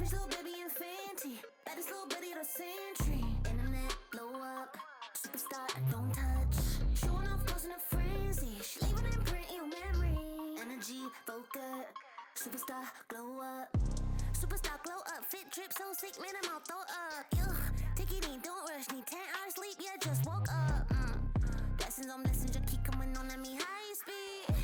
Savage little baby infanty, baddest little Betty the century. Internet blow up, superstar I don't touch. Showing off close in a frenzy, she leaving an imprint in your memory. Energy, focus, superstar glow up. Superstar glow up, fit drip so sick, man I'm all throw up. Take it in, don't rush, need 10 hours sleep, yeah just woke up. Blessings on blessings, just keep coming on at me high speed.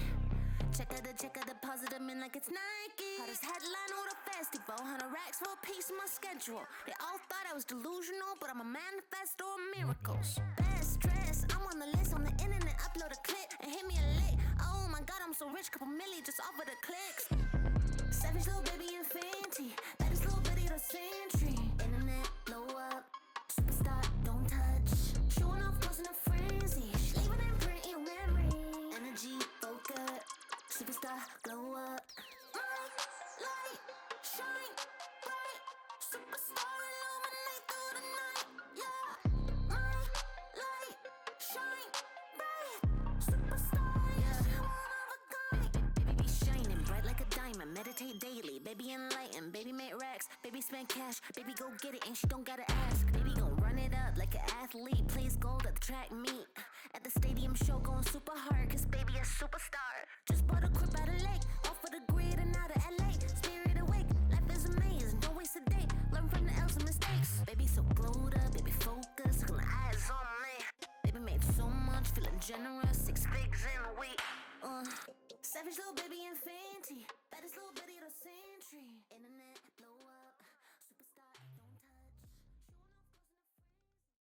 Check out the positive in like it's Nike. Hottest headline or the festival, 100 racks for a piece of my schedule. They all thought I was delusional, but I'm a manifesto of miracles. Best dress, I'm on the list on the internet, upload a clip and hit me a lick. Oh my god, I'm so rich, couple milli just off of the clicks. Savage little baby infanty, baddest little Betty the century. Internet blow up, superstar don't touch. Showing off close in a frenzy, she leaving an imprint in your memory. Energy, focus, superstar glow up. Light, shine bright, superstar illuminate through the night. Yeah, my light, shine bright, superstar. Yeah, she one of a kind. Baby be shining bright like a diamond. Meditate daily, baby enlightened, baby make racks, baby spend cash, baby go get it and she don't gotta ask. Baby gon' run it up like an athlete, plays gold at the track meet. At the stadium show going super hard, cause baby a superstar. Just bought a crib out of lake, off of the grid and out of LA. Spirit awake, life is amazing, don't waste a day. Learn from the L's and mistakes. Baby so glowed up, baby focused, got my eyes on me. Baby made so much, feeling generous, 6 figs in a week. Savage little